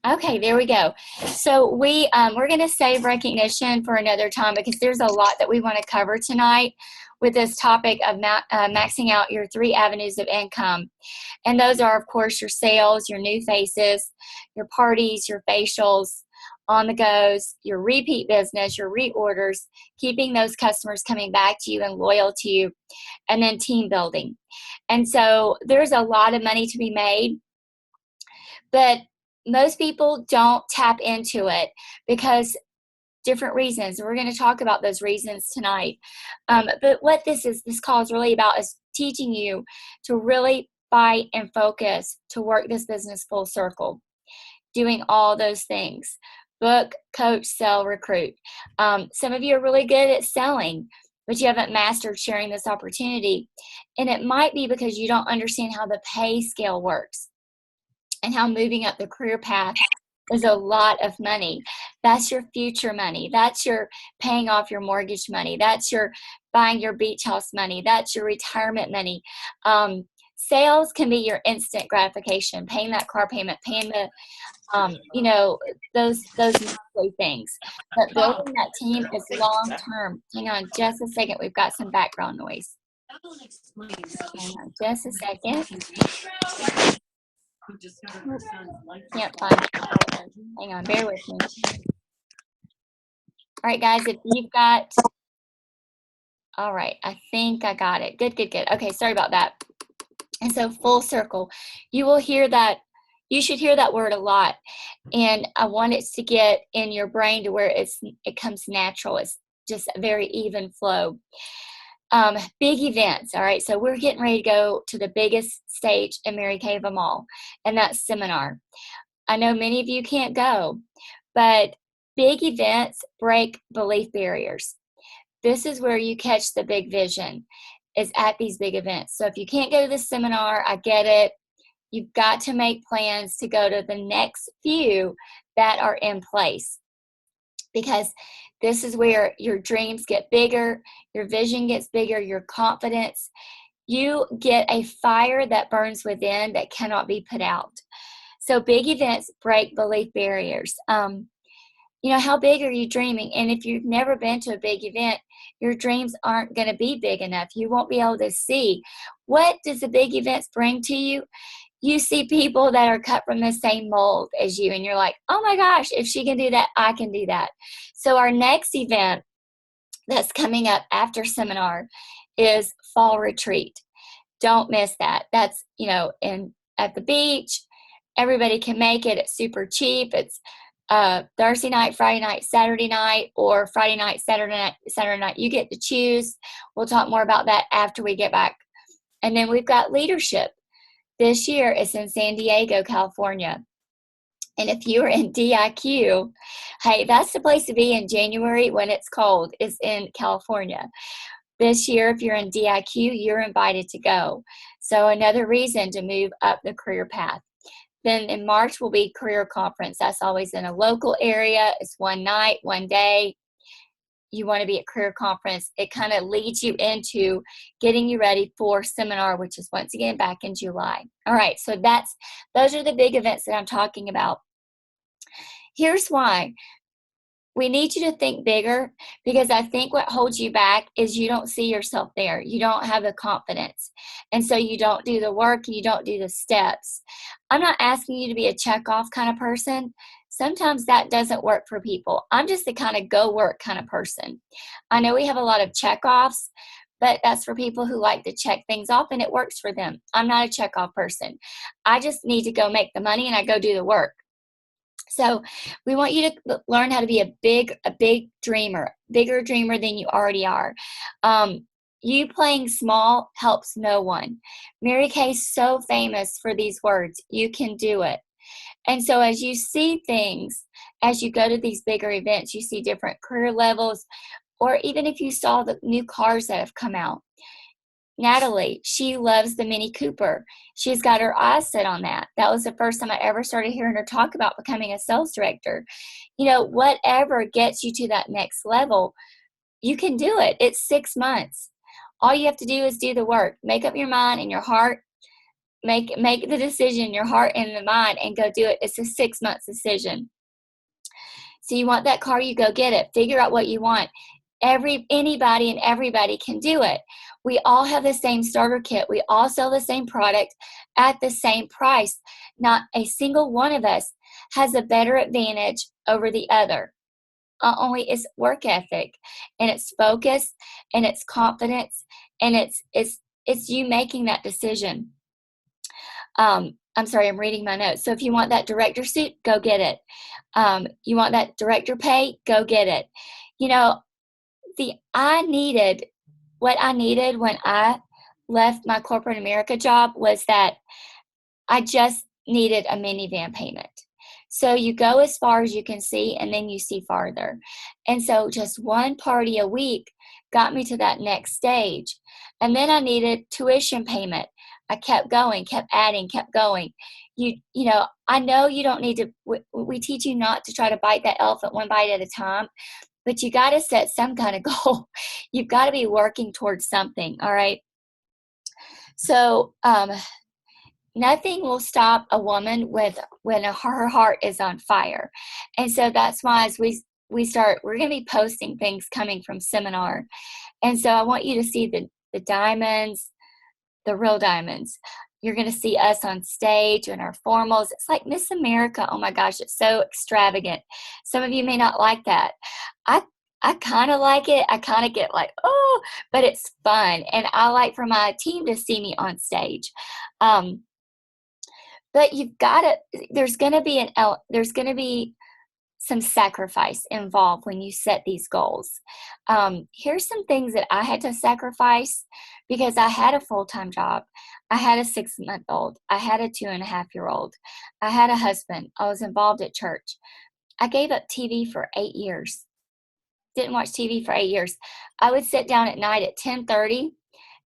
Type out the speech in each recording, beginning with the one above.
Okay, there we go. So we're going to save recognition for another time because there's a lot that we want to cover tonight with this topic of maxing out your three avenues of income. And those are, of course, your sales, your new faces, your parties, your facials, on the goes, your repeat business, your reorders, keeping those customers coming back to you and loyal to you, and then team building. And so there's a lot of money to be made, but most people don't tap into it because different reasons. We're going to talk about those reasons tonight. But what this call is really about is teaching you to really fight and focus to work this business full circle, doing all those things. Book, coach, sell, recruit. Some of you are really good at selling, but you haven't mastered sharing this opportunity. And it might be because you don't understand how the pay scale works and how moving up the career path is a lot of money. That's your future money. That's your paying off your mortgage money. That's your buying your beach house money. That's your retirement money. Sales can be your instant gratification, paying that car payment, paying the, you know, those monthly things. But building that team is long term. Hang on just a second. We've got some background noise. Hang on just a second. Can't find it. Hang on, bear with me. All right, guys, if you've got, all right, I think I got it. Good. Okay, sorry about that. And so full circle, you will hear that, you should hear that word a lot. And I want it to get in your brain to where it comes natural. It's just a very even flow. Big events, all right, so we're getting ready to go to the biggest stage in Mary Kay of them all, and that's seminar. I know many of you can't go, but big events break belief barriers. This is where you catch the big vision, is at these big events. So if you can't go to the seminar, I get it. You've got to make plans to go to the next few that are in place, because this is where your dreams get bigger, your vision gets bigger, your confidence. You get a fire that burns within that cannot be put out. So big events break belief barriers. How big are you dreaming? And if you've never been to a big event, your dreams aren't going to be big enough. You won't be able to see. What does the big events bring to you? You see people that are cut from the same mold as you, and you're like, oh my gosh, if she can do that, I can do that. So our next event that's coming up after seminar is fall retreat. Don't miss that. That's, at the beach. Everybody can make it. It's super cheap. It's Thursday night, Friday night, Saturday night, or Friday night, Saturday night. You get to choose. We'll talk more about that after we get back. And then we've got leadership. This year it's in San Diego, California. And if you are in DIQ, hey, that's the place to be in January when it's cold, is in California. This year, if you're in DIQ, you're invited to go. So another reason to move up the career path. Then in March will be career conference. That's always in a local area. It's one night, one day. You want to be at career conference. It kind of leads you into getting you ready for seminar, which is once again back in July. All right, so those are the big events that I'm talking about. Here's why. We need you to think bigger, because I think what holds you back is you don't see yourself there. You don't have the confidence. And so you don't do the work, you don't do the steps. I'm not asking you to be a check-off kind of person. Sometimes that doesn't work for people. I'm just the kind of go work kind of person. I know we have a lot of check-offs, but that's for people who like to check things off and it works for them. I'm not a check-off person. I just need to go make the money and I go do the work. So we want you to learn how to be a big dreamer, bigger dreamer than you already are. You playing small helps no one. Mary Kay's so famous for these words, you can do it. And so as you see things, as you go to these bigger events, you see different career levels, or even if you saw the new cars that have come out. Natalie, she loves the Mini Cooper. She's got her eyes set on that. That was the first time I ever started hearing her talk about becoming a sales director. Whatever gets you to that next level, you can do it. It's 6 months. All you have to do is do the work. Make up your mind in your heart. make the decision in your heart and the mind and go do it. It's a 6 month decision. So you want that car, you go get it. Figure out what you want. Anybody and everybody can do it. We all have the same starter kit. We all sell the same product at the same price. Not a single one of us has a better advantage over the other. Only it's work ethic, and it's focus, and it's confidence, and it's you making that decision. I'm sorry, I'm reading my notes. So if you want that director suit, go get it. You want that director pay, go get it. You know, what I needed when I left my corporate America job was that I just needed a minivan payment. So you go as far as you can see, and then you see farther. And so just one party a week got me to that next stage. And then I needed tuition payment. I kept going, kept adding, kept going. I know you don't need to, we teach you not to try to bite that elephant one bite at a time, but you got to set some kind of goal. You've got to be working towards something, all right? So, nothing will stop a woman when her heart is on fire. And so that's why as we're going to be posting things coming from seminar. And so I want you to see the diamonds, the real diamonds. You're going to see us on stage in our formals. It's like Miss America. Oh my gosh, it's so extravagant. Some of you may not like that. I kind of like it. I kind of get like, oh, but it's fun. And I like for my team to see me on stage. But there's going to be some sacrifice involved when you set these goals. Here's some things that I had to sacrifice because I had a full-time job. I had a 6-month-old. I had a 2.5-year-old. I had a husband. I was involved at church. I gave up TV for 8 years. Didn't watch TV for 8 years. I would sit down at night at 10:30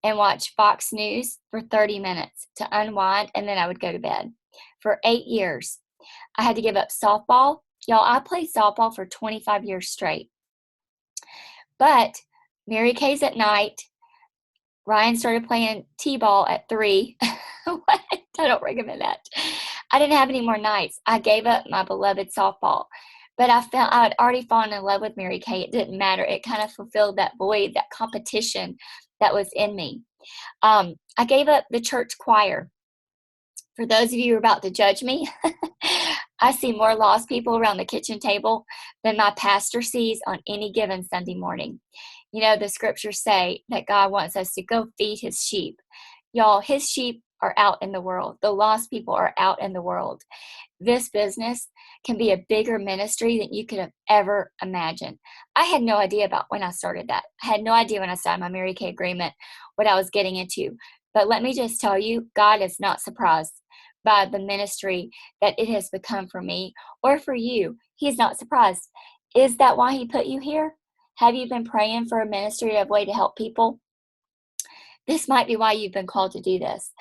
and watch Fox News for 30 minutes to unwind, and then I would go to bed. For 8 years. I had to give up softball. Y'all, I played softball for 25 years straight. But Mary Kay's at night. Ryan started playing t-ball at 3. What? I don't recommend that. I didn't have any more nights. I gave up my beloved softball. But I felt I had already fallen in love with Mary Kay. It didn't matter. It kind of fulfilled that void, that competition that was in me. I gave up the church choir. For those of you who are about to judge me, I see more lost people around the kitchen table than my pastor sees on any given Sunday morning. You know, the scriptures say that God wants us to go feed his sheep. Y'all, his sheep are out in the world. The lost people are out in the world. This business can be a bigger ministry than you could have ever imagined. I had no idea about when I started that. I had no idea when I signed my Mary Kay agreement what I was getting into. But let me just tell you, God is not surprised by the ministry that it has become for me or for you. He's not surprised. Is that why he put you here? Have you been praying for a ministry of way to help people? This might be why you've been called to do this.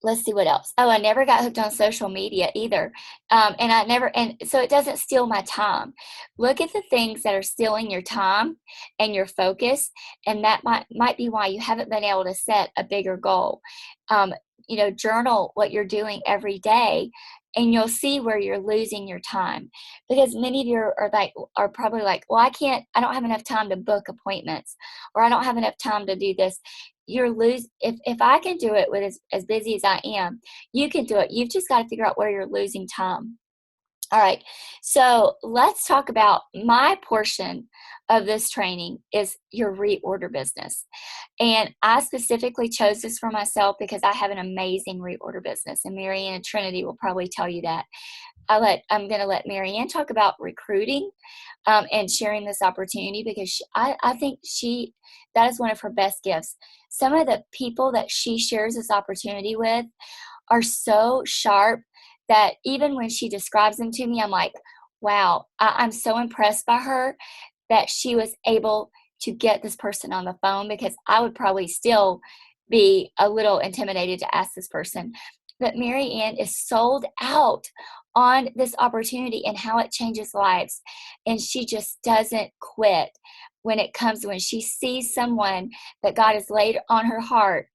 Let's see what else. Oh, I never got hooked on social media either. And so it doesn't steal my time. Look at the things that are stealing your time and your focus. And that might be why you haven't been able to set a bigger goal. Journal what you're doing every day, and you'll see where you're losing your time. Because many of you are probably like, well, I don't have enough time to book appointments, or I don't have enough time to do this. If I can do it with as busy as I am, you can do it. You've just got to figure out where you're losing time. All right, so let's talk about my portion of this training is your reorder business. And I specifically chose this for myself because I have an amazing reorder business, and Marianne and Trinity will probably tell you that. I'm going to let Marianne talk about recruiting and sharing this opportunity, because I think that is one of her best gifts. Some of the people that she shares this opportunity with are so sharp that even when she describes them to me, I'm like, wow, I'm so impressed by her that she was able to get this person on the phone, because I would probably still be a little intimidated to ask this person. But Marianne is sold out on this opportunity and how it changes lives. And she just doesn't quit when she sees someone that God has laid on her heart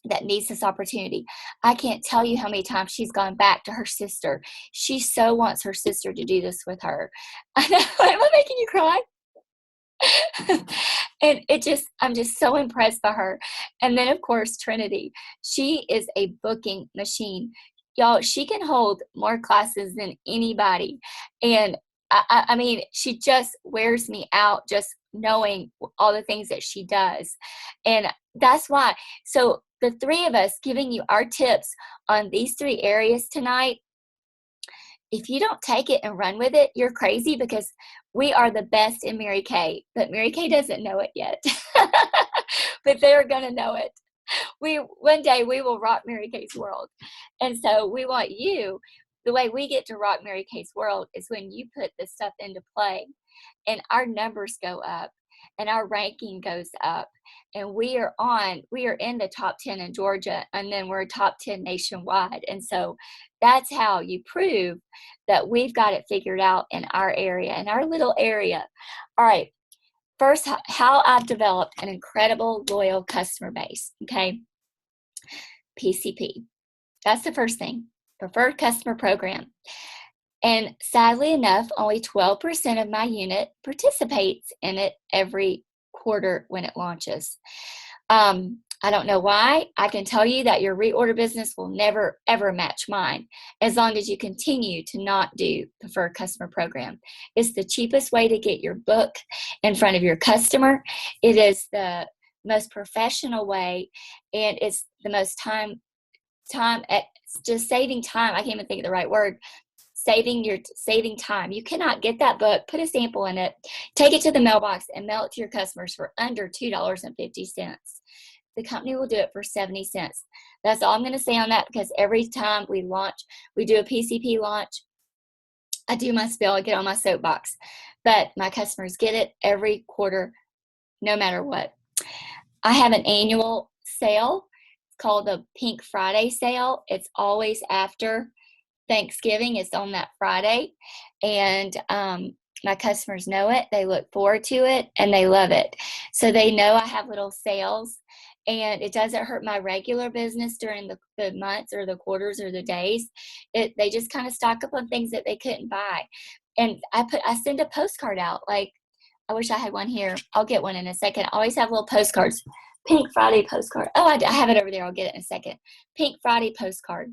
that needs this opportunity. I can't tell you how many times she's gone back to her sister. She so wants her sister to do this with her. I know, am I making you cry? And I'm just so impressed by her. And then of course, Trinity, she is a booking machine. Y'all, she can hold more classes than anybody. And I mean, she just wears me out just knowing all the things that she does. And that's why. So the three of us giving you our tips on these three areas tonight, if you don't take it and run with it, you're crazy, because we are the best in Mary Kay, but Mary Kay doesn't know it yet. But they're going to know it. One day we will rock Mary Kay's world. And so we want you, the way we get to rock Mary Kay's world is when you put this stuff into play and our numbers go up and our ranking goes up, and we are in the top 10 in Georgia, and then we're top 10 nationwide. And so that's how you prove that we've got it figured out in our area, in our little area. All right. First, how I've developed an incredible loyal customer base. Okay. PCP. That's the first thing. Preferred Customer Program. And sadly enough, only 12% of my unit participates in it every quarter when it launches. I don't know why. I can tell you that your reorder business will never, ever match mine as long as you continue to not do Preferred Customer Program. It's the cheapest way to get your book in front of your customer. It is the most professional way, and it's the most time, just saving time. I can't even think of the right word. Saving time. You cannot get that book, put a sample in it, take it to the mailbox, and mail it to your customers for under $2.50. The company will do it for 70 cents. That's all I'm going to say on that, because every time we do a PCP launch, I do my spiel, I get on my soapbox, but my customers get it every quarter, no matter what. I have an annual sale. It's called the Pink Friday sale. It's always after Thanksgiving. It's on that Friday, and my customers know it. They look forward to it, and they love it. So they know I have little sales, and it doesn't hurt my regular business during the months or the quarters or the days. They just kind of stock up on things that they couldn't buy. And I send a postcard out. Like, I wish I had one here. I'll get one in a second. I always have little postcards. Pink Friday postcard. Oh, I have it over there. I'll get it in a second. Pink Friday postcard.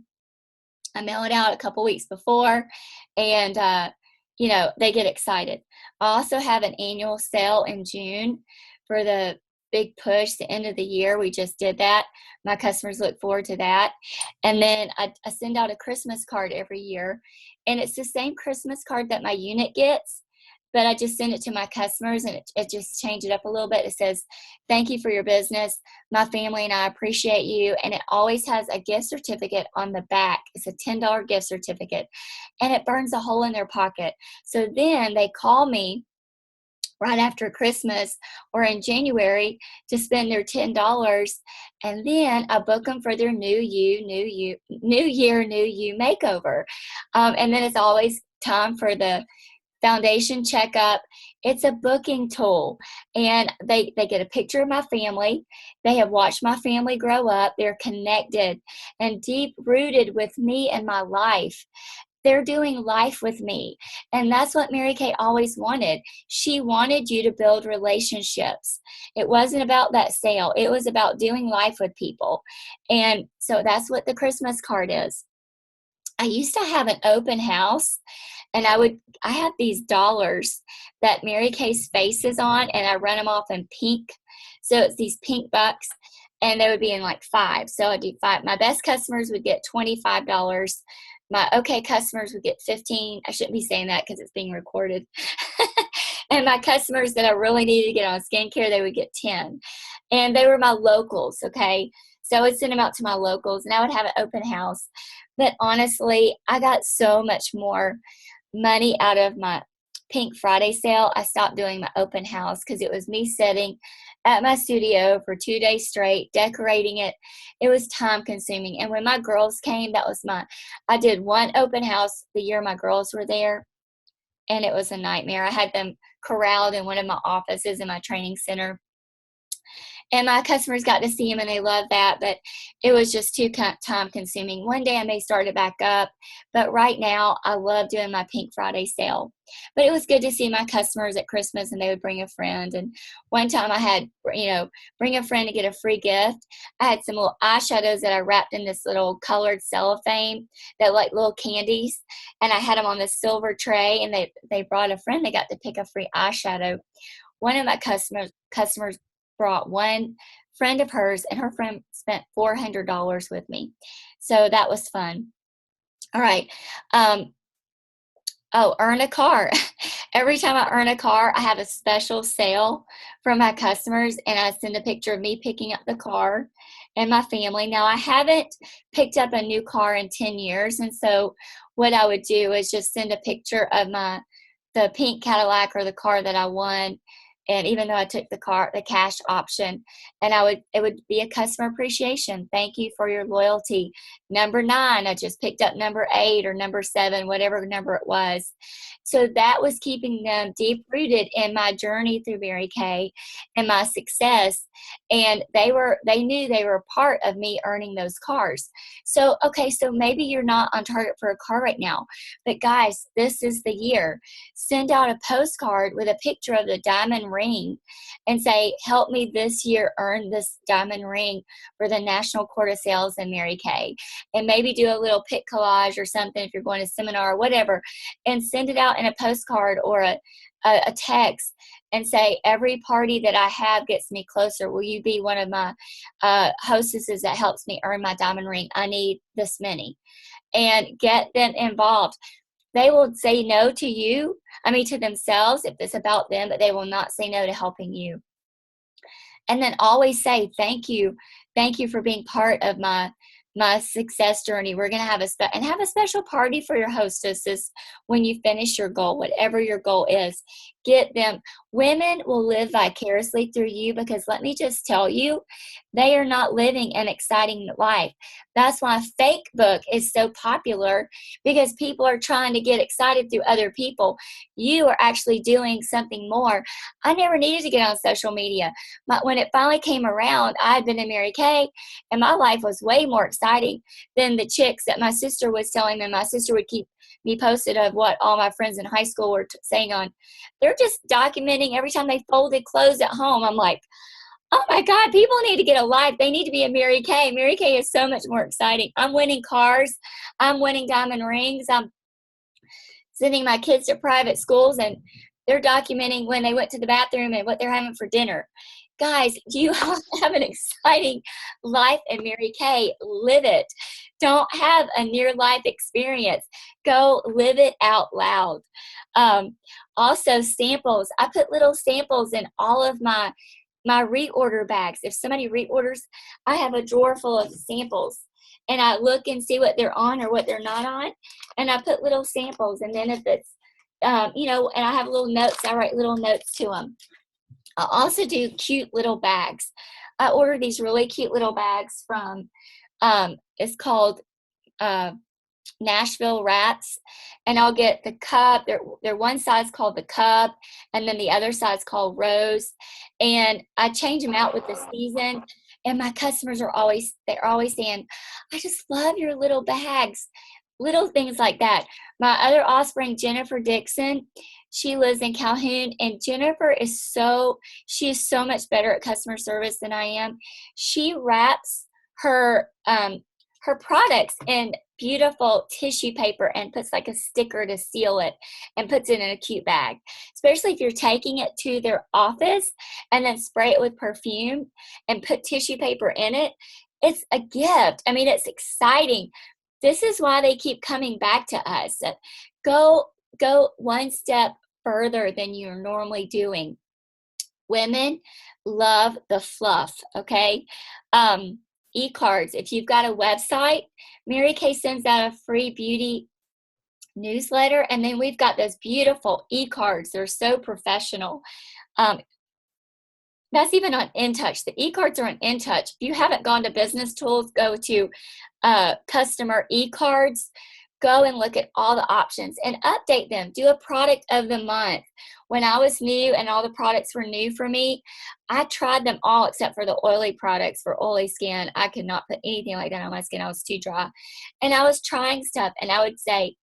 I mail it out a couple weeks before, and they get excited. I also have an annual sale in June for the big push, the end of the year. We just did that. My customers look forward to that. And then I send out a Christmas card every year, and it's the same Christmas card that my unit gets, but I just send it to my customers, and it just change it up a little bit. It says, "Thank you for your business. My family and I appreciate you." And it always has a gift certificate on the back. It's a $10 gift certificate, and it burns a hole in their pocket. So then they call me right after Christmas or in January to spend their $10, and then I book them for their new year, new you makeover. And then it's always time for the foundation checkup. It's a booking tool, and they get a picture of my family. They have watched my family grow up. They're connected and deep rooted with me and my life. They're doing life with me. And that's what Mary Kay always wanted. She wanted you to build relationships. It wasn't about that sale. It was about doing life with people. And so that's what the Christmas card is. I used to have an open house, and I have these dollars that Mary Kay's face is on, and I run them off in pink. So it's these pink bucks, and they would be in like 5. So I do 5. My best customers would get $25. My okay customers would get 15. I shouldn't be saying that because it's being recorded. And my customers that I really needed to get on skincare, they would get 10. And they were my locals, okay? So I would send them out to my locals, and I would have an open house. But honestly, I got so much more money out of my Pink Friday sale. I stopped doing my open house because it was me sitting at my studio for 2 days straight, decorating it. It was time consuming. And when my girls came, I did one open house the year my girls were there, and it was a nightmare. I had them corralled in one of my offices in my training center. And my customers got to see them and they loved that, but it was just too time consuming. One day I may start it back up, but right now I love doing my Pink Friday sale. But it was good to see my customers at Christmas and they would bring a friend. And one time I had, bring a friend to get a free gift. I had some little eyeshadows that I wrapped in this little colored cellophane that like little candies. And I had them on this silver tray, and they brought a friend. They got to pick a free eyeshadow. One of my customers brought one friend of hers, and her friend spent $400 with me. So that was fun. All right. Earn a car. Every time I earn a car, I have a special sale from my customers, and I send a picture of me picking up the car and my family. Now, I haven't picked up a new car in 10 years, and so what I would do is just send a picture of the pink Cadillac or the car that I won. And even though I took the cash option, and it would be a customer appreciation. Thank you for your loyalty. Number 9, I just picked up number 8 or number 7, whatever number it was. So that was keeping them deep rooted in my journey through Mary Kay and my success. And they knew they were a part of me earning those cars. So, okay, so maybe you're not on target for a car right now, but guys, this is the year. Send out a postcard with a picture of the diamond ring and say, help me this year earn this diamond ring for the National Court of Sales and Mary Kay. And maybe do a little pic collage or something if you're going to seminar or whatever, and send it out in a postcard or a text and say, every party that I have gets me closer. Will you be one of my hostesses that helps me earn my diamond ring? I need this many. And get them involved. They will say no to you, to themselves if it's about them, but they will not say no to helping you. And then always say, thank you. Thank you for being part of my success journey. We're going to have a special party for your hostesses when you finish your goal, whatever your goal is. Get them. Women will live vicariously through you, because let me just tell you, they are not living an exciting life. That's why Facebook is so popular, because people are trying to get excited through other people. You are actually doing something more. I never needed to get on social media. When it finally came around, I had been in Mary Kay, and my life was way more exciting than the chicks that my sister was telling them. My sister would keep me posted of what all my friends in high school were saying on. They're just documenting every time they folded clothes at home. I'm like, oh my God, people need to get a life. They need to be a Mary Kay. Mary Kay is so much more exciting. I'm winning cars. I'm winning diamond rings. I'm sending my kids to private schools, and they're documenting when they went to the bathroom and what they're having for dinner. Guys, you have an exciting life in Mary Kay. Live it. Don't have a near-life experience. Go live it out loud. Also, samples. I put little samples in all of my reorder bags. If somebody reorders, I have a drawer full of samples. And I look and see what they're on or what they're not on. And I put little samples. And then if it's, and I have little notes. I write little notes to them. I also do cute little bags. I order these really cute little bags from, it's called Nashville Wraps, and I'll get the cup. They're one side's called the cup, and then the other side's called Rose, and I change them out with the season. And my customers are always saying, I just love your little bags, little things like that. My other offspring, Jennifer Dixon, she lives in Calhoun, and Jennifer is so much better at customer service than I am. She wraps her products in beautiful tissue paper and puts like a sticker to seal it and puts it in a cute bag, especially if you're taking it to their office and then spray it with perfume and put tissue paper in it. It's a gift. It's exciting. This is why they keep coming back to us. Go one step further than you're normally doing. Women love the fluff, okay? E-cards. If you've got a website, Mary Kay sends out a free beauty newsletter, and then we've got those beautiful e-cards. They're so professional. That's even on InTouch. The e-cards are on InTouch. If you haven't gone to Business Tools, go to customer e-cards. go and look at all the options and update them. Do a product of the month. When I was new and all the products were new for me, I tried them all except for the oily products for oily skin. I could not put anything like that on my skin. I was too dry. And I was trying stuff, and I would say,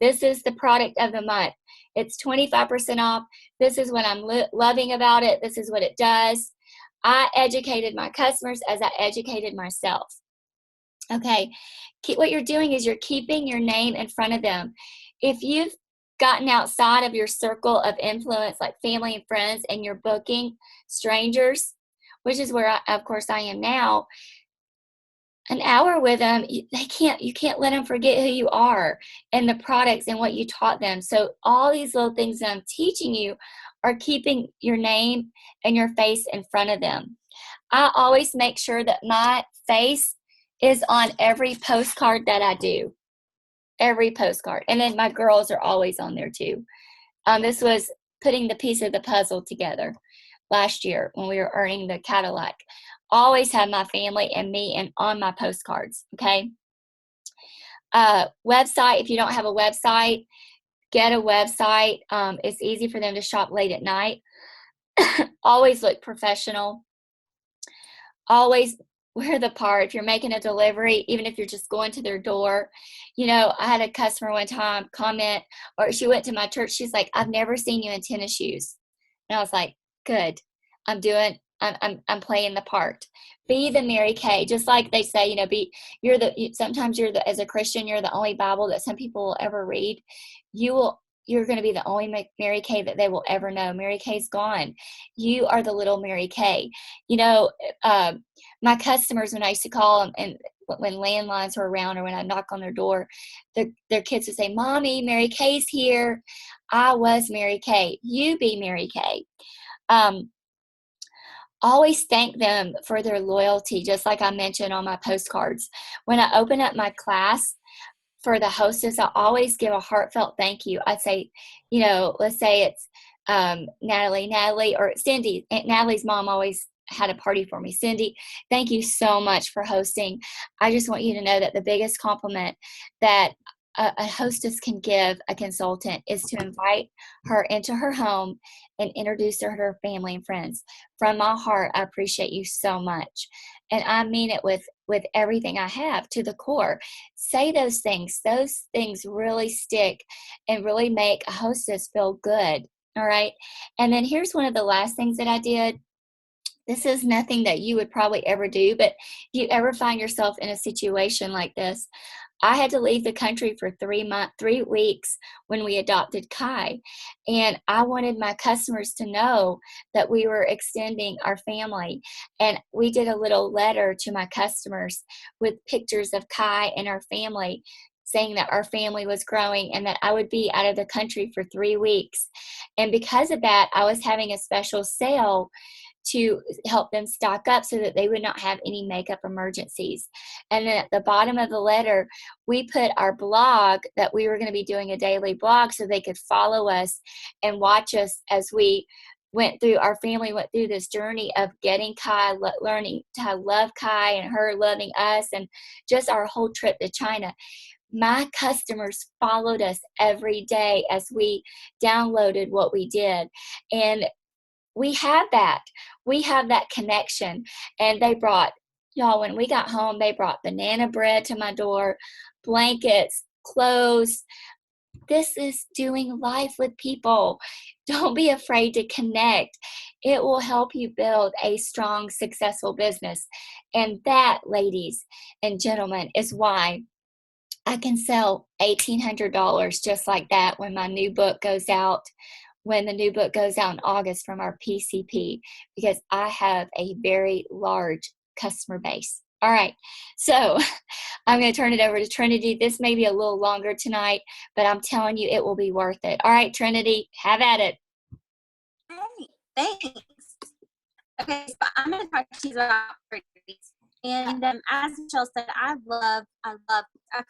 this is the product of the month. It's 25% off. This is what I'm loving about it. This is what it does. I educated my customers as I educated myself. Okay, what you're doing is you're keeping your name in front of them. If you've gotten outside of your circle of influence, like family and friends, and you're booking strangers, which is where of course I am now, an hour with them, you can't let them forget who you are and the products and what you taught them. So all these little things that I'm teaching you are keeping your name and your face in front of them. I always make sure that my face is on every postcard that I do. Every postcard. And then my girls are always on there too. This was putting the piece of the puzzle together last year when we were earning the Cadillac. Always have my family and me and on my postcards, okay? Website, if you don't have a website, get a website. It's easy for them to shop late at night. Always look professional. Always wear the part. If you're making a delivery, even if you're just going to their door. You know, I had a customer one time comment, or she went to my church, she's like, I've never seen you in tennis shoes. And I was like, good. I'm playing the part. Be the Mary Kay. Just like they say, you know, sometimes as a Christian, you're the only Bible that some people will ever read. You're going to be the only Mary Kay that they will ever know. Mary Kay's gone. You are the little Mary Kay. You know, my customers, when I used to call them, and when landlines were around or when I knock on their door, their kids would say, Mommy, Mary Kay's here. I was Mary Kay. You be Mary Kay. Always thank them for their loyalty, just like I mentioned on my postcards. When I open up my class for the hostess, I always give a heartfelt thank you. I say, you know, let's say it's Natalie, or Cindy. Natalie's mom always had a party for me. Cindy, thank you so much for hosting. I just want you to know that the biggest compliment that a hostess can give a consultant is to invite her into her home and introduce her to her family and friends. From my heart, I appreciate you so much. And I mean it with everything I have, to the core. Say those things. Those things really stick and really make a hostess feel good. All right. And then here's one of the last things that I did. This is nothing that you would probably ever do, but if you ever find yourself in a situation like this, I had to leave the country for 3 weeks when we adopted Kai. And I wanted my customers to know that we were extending our family. And we did a little letter to my customers with pictures of Kai and our family, saying that our family was growing and that I would be out of the country for 3 weeks. And because of that, I was having a special sale to help them stock up so that they would not have any makeup emergencies. And then at the bottom of the letter, we put our blog, that we were going to be doing a daily blog so they could follow us and watch us as our family went through this journey of getting Kai, learning to love Kai and her loving us, and just our whole trip to China. My customers followed us every day as we downloaded what we did. And we have that connection. And they brought, y'all, when we got home, they brought banana bread to my door, blankets, clothes. This is doing life with people. Don't be afraid to connect. It will help you build a strong, successful business. And that, ladies and gentlemen, is why I can sell $1,800 just like that when my new book goes out. When the new book goes out in August from our PCP, because I have a very large customer base. All right, so I'm going to turn it over to Trinity. This may be a little longer tonight, but I'm telling you, it will be worth it. All right, Trinity, have at it. Hey, thanks. Okay, so I'm going to talk to you about priorities. And as Michelle said, I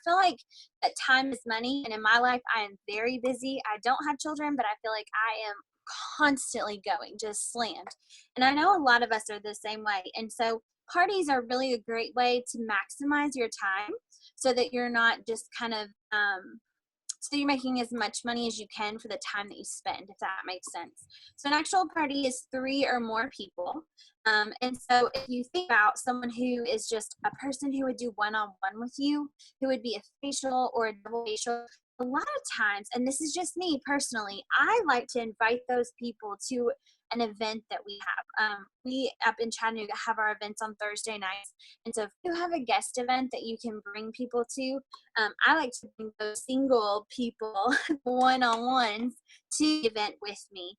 feel like that time is money. And in my life, I am very busy. I don't have children, but I feel like I am constantly going, just slammed. And I know a lot of us are the same way. And so parties are really a great way to maximize your time so that you're not just kind of so you're making as much money as you can for the time that you spend, if that makes sense. So an actual party is 3 or more people. And so if you think about someone who is just a person who would do one-on-one with you, who would be a facial or a double facial, a lot of times, and this is just me personally, I like to invite those people to an event that we have. We up in Chattanooga have our events on Thursday nights. And so if you have a guest event that you can bring people to, I like to bring those single people one-on-ones to the event with me.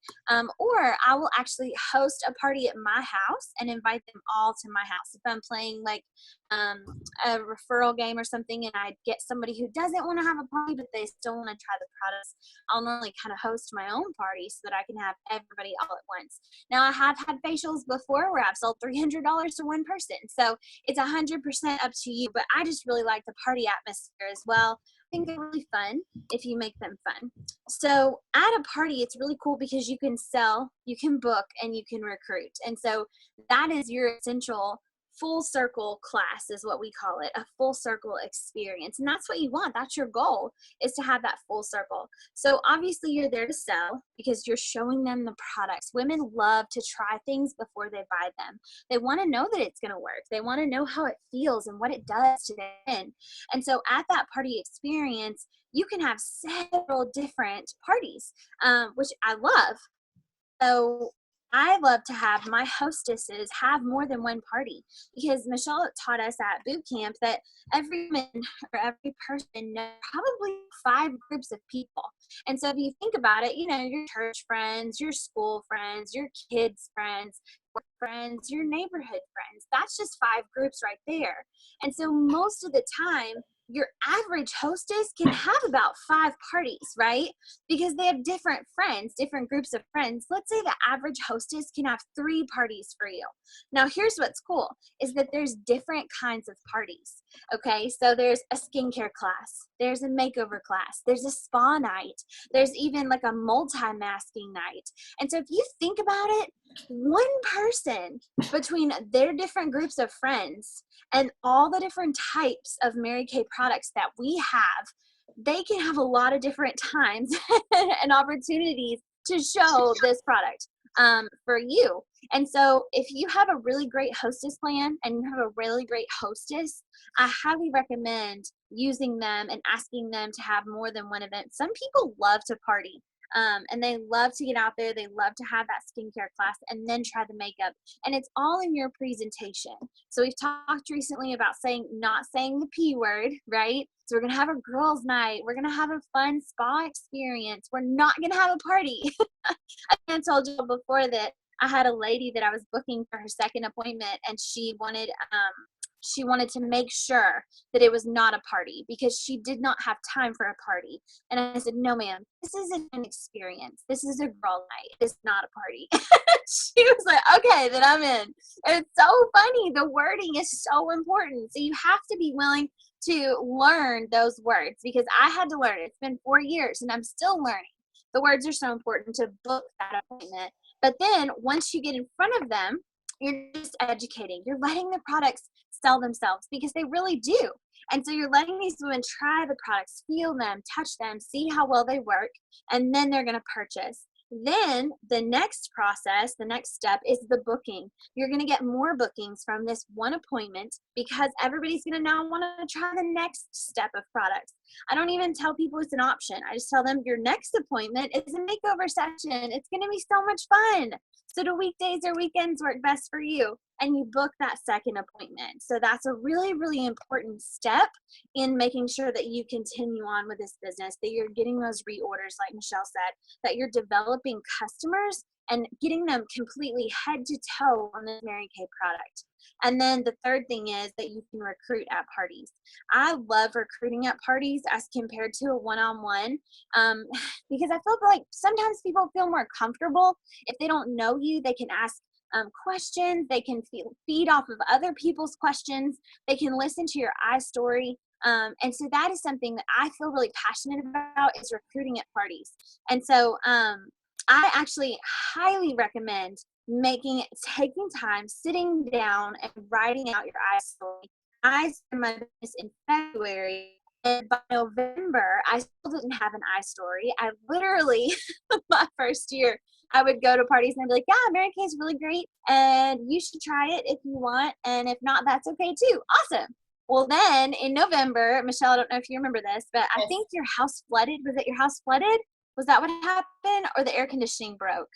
Or I will actually host a party at my house and invite them all to my house. If I'm playing like a referral game or something and I get somebody who doesn't want to have a party but they still want to try the products, I'll normally kind of host my own party so that I can have everybody all at once. Now I have had facials before where I've sold $300 to one person. So it's 100% up to you, but I just really like the party atmosphere as well. I think they're really fun if you make them fun. So at a party, it's really cool because you can sell, you can book, and you can recruit. And so that is your essential full circle class is what we call it, a full circle experience. And that's what you want. That's your goal, is to have that full circle. So obviously you're there to sell because you're showing them the products. Women love to try things before they buy them. They want to know that it's going to work. They want to know how it feels and what it does to their skin. And so at that party experience, you can have several different parties, which I love. So I love to have my hostesses have more than one party because Michelle taught us at boot camp that every woman or every person knows probably 5 groups of people. And so if you think about it, you know, your church friends, your school friends, your kids' friends, work friends, your neighborhood friends, that's just 5 groups right there. And so most of the time, your average hostess can have about 5 parties, right? Because they have different friends, different groups of friends. Let's say the average hostess can have 3 parties for you. Now, here's what's cool is that there's different kinds of parties. Okay, so there's a skincare class, there's a makeover class, there's a spa night, there's even like a multi-masking night. And so if you think about it, one person between their different groups of friends and all the different types of Mary Kay products that we have, they can have a lot of different times and opportunities to show this product for you. And so if you have a really great hostess plan and you have a really great hostess, I highly recommend using them and asking them to have more than one event. Some people love to party. And they love to get out there. They love to have that skincare class and then try the makeup. And it's all in your presentation. So we've talked recently about not saying the P word, right? So we're going to have a girls' night. We're going to have a fun spa experience. We're not going to have a party. I told you before that I had a lady that I was booking for her second appointment, and she wanted to make sure that it was not a party because she did not have time for a party. And I said, no, ma'am, this isn't an experience. This is a girl night. It's not a party. She was like, okay, then I'm in. And it's so funny. The wording is so important. So you have to be willing to learn those words because I had to learn it. It's been 4 years and I'm still learning. The words are so important to book that appointment. But then once you get in front of them, you're just educating. You're letting the products sell themselves because they really do. And so you're letting these women try the products, feel them, touch them, see how well they work, and then they're going to purchase. Then the next process, the next step is the booking. You're going to get more bookings from this one appointment because everybody's going to now want to try the next step of products. I don't even tell people it's an option. I just tell them your next appointment is a makeover session. It's going to be so much fun. So do weekdays or weekends work best for you? And you book that second appointment. So that's a really, really important step in making sure that you continue on with this business, that you're getting those reorders, like Michelle said, that you're developing customers and getting them completely head to toe on the Mary Kay product. And then the third thing is that you can recruit at parties. I love recruiting at parties as compared to a one-on-one because I feel like sometimes people feel more comfortable. If they don't know you, they can ask questions. They can feed off of other people's questions. They can listen to your story. And so that is something that I feel really passionate about is recruiting at parties. And so I actually highly recommend taking time, sitting down and writing out your story. I started my business in February And by November, I still didn't have an iStory. I literally, my first year, I would go to parties and I'd be like, yeah, Mary Kay is really great and you should try it if you want. And if not, that's okay too. Awesome. Well, then in November, Michelle, I don't know if you remember this, but I think your house flooded. Was it your house flooded? Was that what happened? Or the air conditioning broke?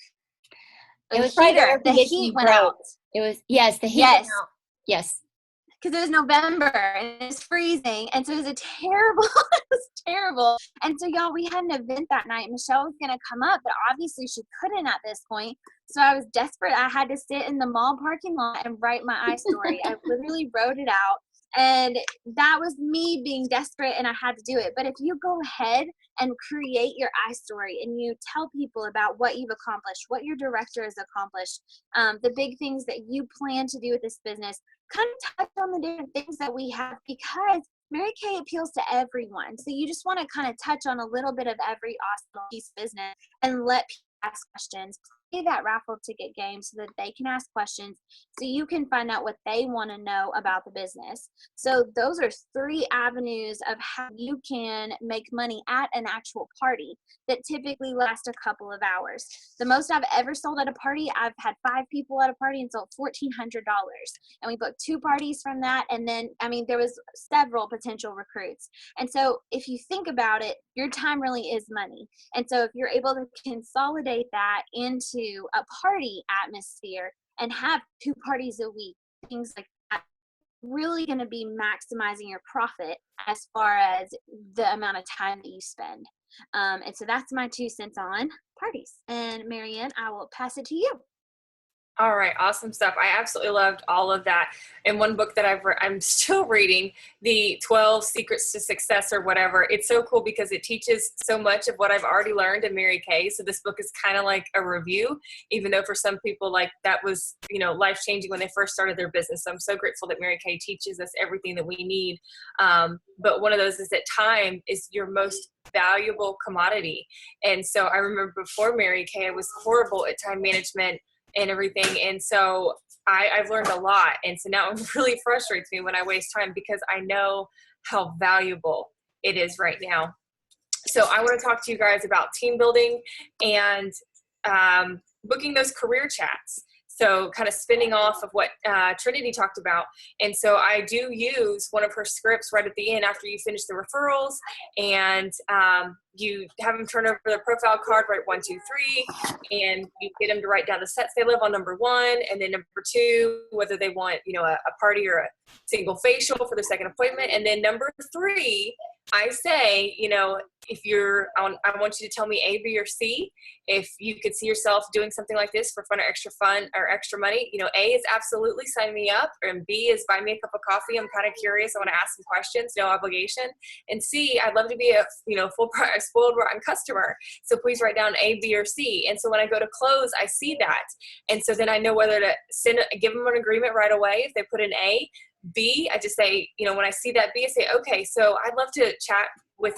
It was probably The heat went out. It was, yes, the heat went out. Yes. Because it was November and it was freezing. And so it was it was terrible. And so y'all, we had an event that night. Michelle was going to come up, but obviously she couldn't at this point. So I was desperate. I had to sit in the mall parking lot and write my iStory. I literally wrote it out. And that was me being desperate and I had to do it. But if you go ahead and create your iStory and you tell people about what you've accomplished, what your director has accomplished, the big things that you plan to do with this business, kind of touch on the different things that we have, because Mary Kay appeals to everyone. So you just want to kind of touch on a little bit of every awesome piece of business and let people ask questions. Play that raffle ticket game so that they can ask questions, so you can find out what they want to know about the business. So those are 3 avenues of how you can make money at an actual party that typically last a couple of hours. The most I've ever sold at a party, I've had 5 people at a party and sold $1,400. And we booked 2 parties from that. And then, I mean, there was several potential recruits. And so if you think about it, your time really is money. And so if you're able to consolidate that into a party atmosphere and have 2 parties a week, things like that, really going to be maximizing your profit as far as the amount of time that you spend. And so that's my 2 cents on parties. And Marianne, I will pass it to you. All right, awesome stuff. I absolutely loved all of that. And one book that I'm still reading, the 12 Secrets to Success or whatever. It's so cool because it teaches so much of what I've already learned in Mary Kay. So this book is kind of like a review, even though for some people, like, that was, life-changing when they first started their business. So I'm so grateful that Mary Kay teaches us everything that we need. But one of those is that time is your most valuable commodity. And so I remember before Mary Kay, I was horrible at time management and everything. And so I've learned a lot. And so now it really frustrates me when I waste time, because I know how valuable it is right now. So I want to talk to you guys about team building and booking those career chats. So kind of spinning off of what Trinity talked about. And so I do use one of her scripts right at the end after you finish the referrals, and you have them turn over their profile card, write 1, 2, 3, and you get them to write down the sets they live on, number 1, and then number 2, whether they want, a party or a single facial for the second appointment. And then number 3, I say, if I want you to tell me A, B, or C. If you could see yourself doing something like this for fun or extra money, A is absolutely sign me up, and B is buy me a cup of coffee. I'm kind of curious. I want to ask some questions, no obligation. And C, I'd love to be a, full price, spoiled rotten customer. So please write down A, B, or C. And so when I go to close, I see that. And so then I know whether to give them an agreement right away if they put an A. B, I just say, when I see that B, I say, okay, so I'd love to chat with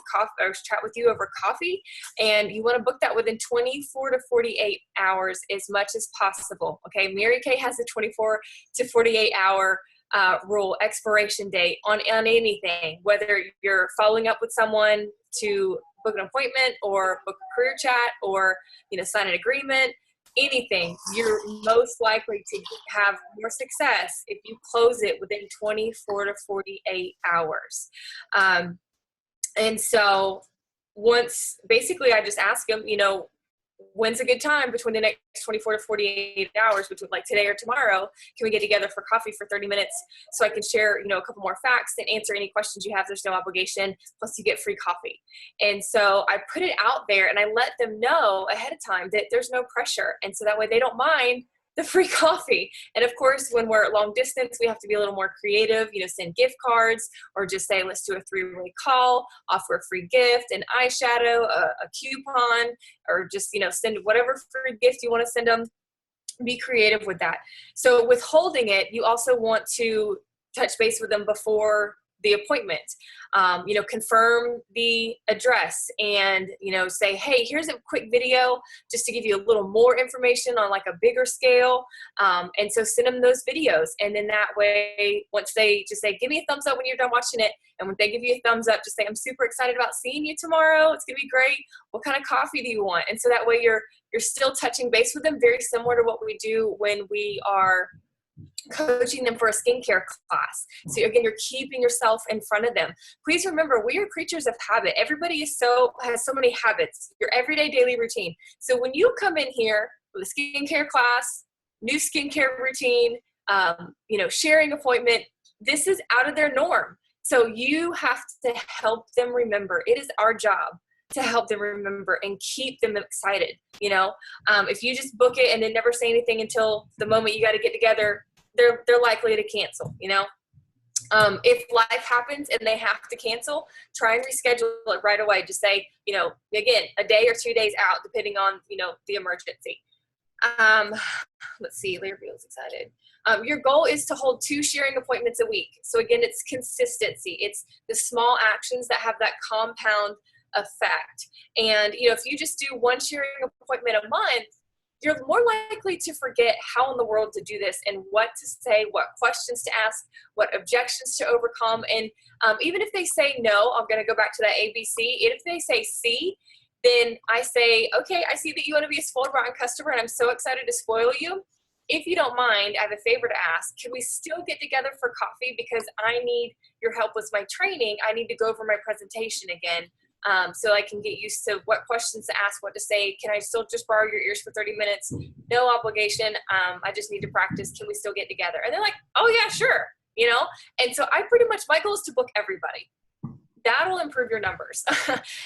you over coffee, and you want to book that within 24 to 48 hours as much as possible. Okay, Mary Kay has a 24 to 48 hour rule, expiration date on anything, whether you're following up with someone to book an appointment or book a career chat or sign an agreement. Anything, you're most likely to have more success if you close it within 24 to 48 hours. And so basically I just ask them, when's a good time between the next 24 to 48 hours, between like today or tomorrow, can we get together for coffee for 30 minutes so I can share, a couple more facts and answer any questions you have. There's no obligation, plus you get free coffee. And so I put it out there and I let them know ahead of time that there's no pressure. And so that way they don't mind the free coffee. And of course, when we're long distance, we have to be a little more creative, send gift cards, or just say, let's do a 3-way call, offer a free gift, an eyeshadow, a coupon, or just, send whatever free gift you want to send them. Be creative with that. So with holding it, you also want to touch base with them before the appointment. Confirm the address and, say, hey, here's a quick video just to give you a little more information on like a bigger scale. And so send them those videos. And then that way, once they just say, give me a thumbs up when you're done watching it. And when they give you a thumbs up, just say, I'm super excited about seeing you tomorrow. It's going to be great. What kind of coffee do you want? And so that way you're still touching base with them, very similar to what we do when we are coaching them for a skincare class. So again, you're keeping yourself in front of them. Please remember, we are creatures of habit. Everybody has so many habits, your everyday daily routine. So when you come in here with a skincare class, new skincare routine, sharing appointment, this is out of their norm. So you have to help them remember. It is our job to help them remember and keep them excited. If you just book it and then never say anything until the moment you got to get together, they're likely to cancel. If life happens and they have to cancel, try and reschedule it right away. Just say, again, a day or 2 days out, depending on, the emergency. Let's see, Larry feels excited. Your goal is to hold 2 sharing appointments a week. So again, it's consistency. It's the small actions that have that compound effect. And, if you just do 1 sharing appointment a month, you're more likely to forget how in the world to do this and what to say, what questions to ask, what objections to overcome. And even if they say no, I'm going to go back to that ABC. If they say C, then I say, okay, I see that you want to be a spoiled rotten customer and I'm so excited to spoil you. If you don't mind, I have a favor to ask. Can we still get together for coffee? Because I need your help with my training. I need to go over my presentation again. So I can get used to what questions to ask, what to say. Can I still just borrow your ears for 30 minutes? No obligation. I just need to practice. Can we still get together? And they're like, oh yeah, sure. And so my goal is to book everybody. That'll improve your numbers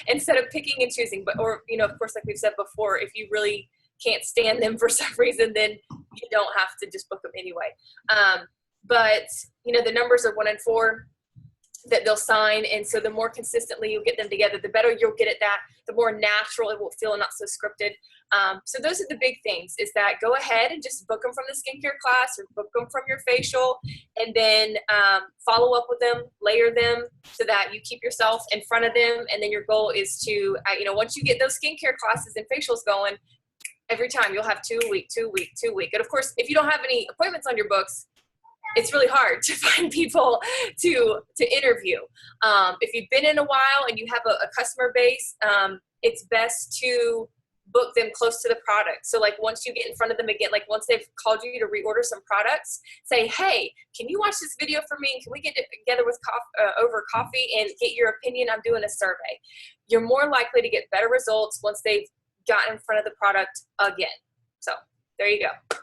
instead of picking and choosing. Of course, like we've said before, if you really can't stand them for some reason, then you don't have to just book them anyway. But the numbers are 1 in 4 that they'll sign. And so the more consistently you get them together, the better you'll get at that, the more natural it will feel and not so scripted. So those are the big things, is that go ahead and just book them from the skincare class or book them from your facial, and then follow up with them, layer them so that you keep yourself in front of them. And then your goal is to, once you get those skincare classes and facials going, every time you'll have 2 a week, 2 a week, 2 a week. And of course, if you don't have any appointments on your books, it's really hard to find people to interview. If you've been in a while and you have a customer base, it's best to book them close to the product. So like once you get in front of them again, like once they've called you to reorder some products, say, hey, can you watch this video for me? Can we get together with over coffee and get your opinion? I'm doing a survey. You're more likely to get better results once they've gotten in front of the product again. So there you go.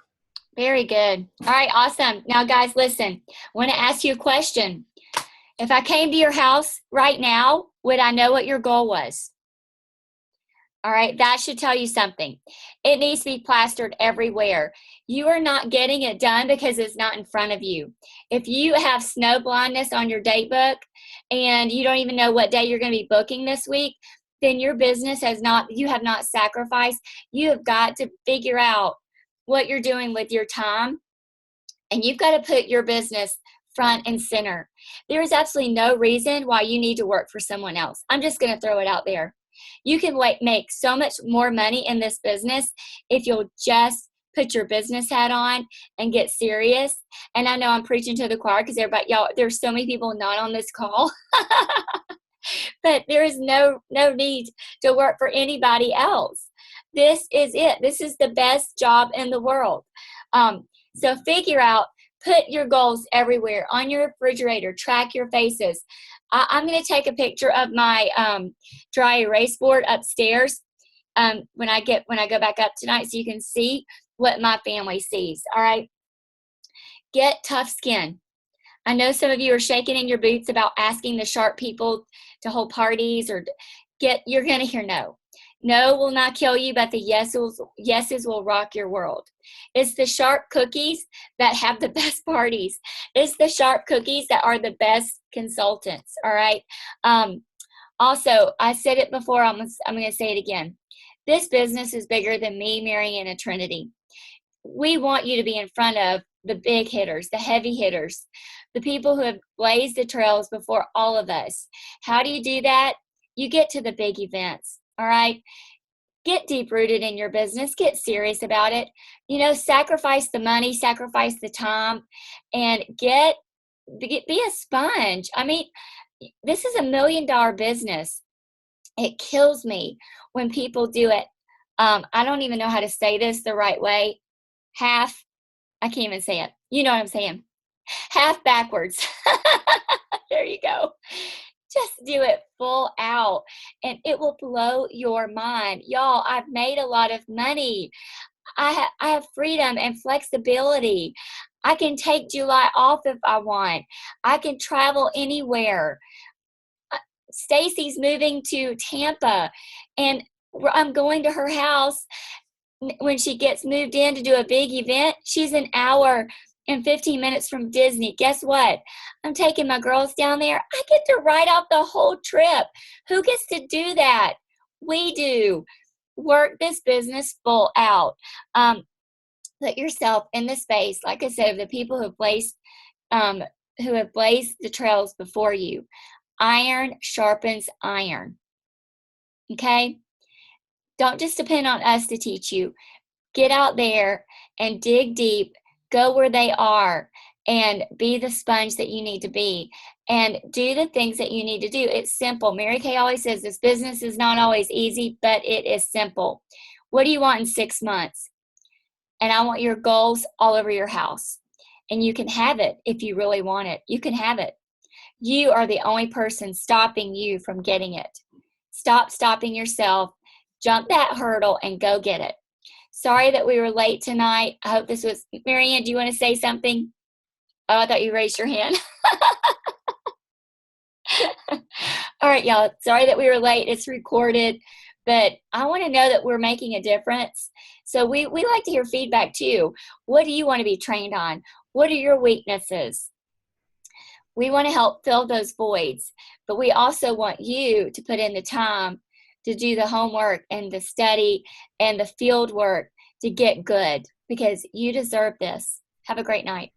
Very good. All right, awesome. Now, guys, listen. I want to ask you a question. If I came to your house right now, would I know what your goal was? All right, that should tell you something. It needs to be plastered everywhere. You are not getting it done because it's not in front of you. If you have snow blindness on your date book and you don't even know what day you're going to be booking this week, then your business you have not sacrificed. You have got to figure out what you're doing with your time, and you've got to put your business front and center. There is absolutely no reason why you need to work for someone else. I'm just going to throw it out there. You can make so much more money in this business if you'll just put your business hat on and get serious. And I know I'm preaching to the choir because there's so many people not on this call. But there is no need to work for anybody else. This is it. This is the best job in the world. So figure out, put your goals everywhere on your refrigerator, track your faces. I'm going to take a picture of my dry erase board upstairs when I go back up tonight so you can see what my family sees. All right. Get tough skin. I know some of you are shaking in your boots about asking the sharp people to hold parties you're going to hear no. No will not kill you, but the yeses will rock your world. It's the sharp cookies that have the best parties. It's the sharp cookies that are the best consultants, all right? Also, I said it before, I'm going to say it again. This business is bigger than me, Mary, and a Trinity. We want you to be in front of the big hitters, the heavy hitters, the people who have blazed the trails before all of us. How do you do that? You get to the big events, all right? Get deep rooted in your business, get serious about it. You know, sacrifice the money, sacrifice the time, and be a sponge. I mean, this is $1 million business. It kills me when people do it. I don't even know how to say this the right way. I can't even say it. You know what I'm saying? Half backwards. There you go. Just do it full out and it will blow your mind. Y'all, I've made a lot of money. I have freedom and flexibility. I can take July off if I want. I can travel anywhere. Stacy's moving to Tampa and I'm going to her house when she gets moved in to do a big event. She's an hour and 15 minutes from Disney. Guess what? I'm taking my girls down there. I get to write out the whole trip. Who gets to do that? We do. Work this business full out. Put yourself in the space, like I said, of the people who have blazed the trails before you. Iron sharpens iron. Okay? Don't just depend on us to teach you. Get out there and dig deep. Go where they are and be the sponge that you need to be and do the things that you need to do. It's simple. Mary Kay always says this business is not always easy, but it is simple. What do you want in 6 months? And I want your goals all over your house. And you can have it if you really want it. You can have it. You are the only person stopping you from getting it. Stop stopping yourself. Jump that hurdle and go get it. Sorry that we were late tonight. I hope this was, Marianne, do you want to say something? Oh, I thought you raised your hand. All right, y'all. Sorry that we were late. It's recorded, but I want to know that we're making a difference. So we like to hear feedback too. What do you want to be trained on? What are your weaknesses? We want to help fill those voids, but we also want you to put in the time to do the homework and the study and the field work to get good because you deserve this. Have a great night.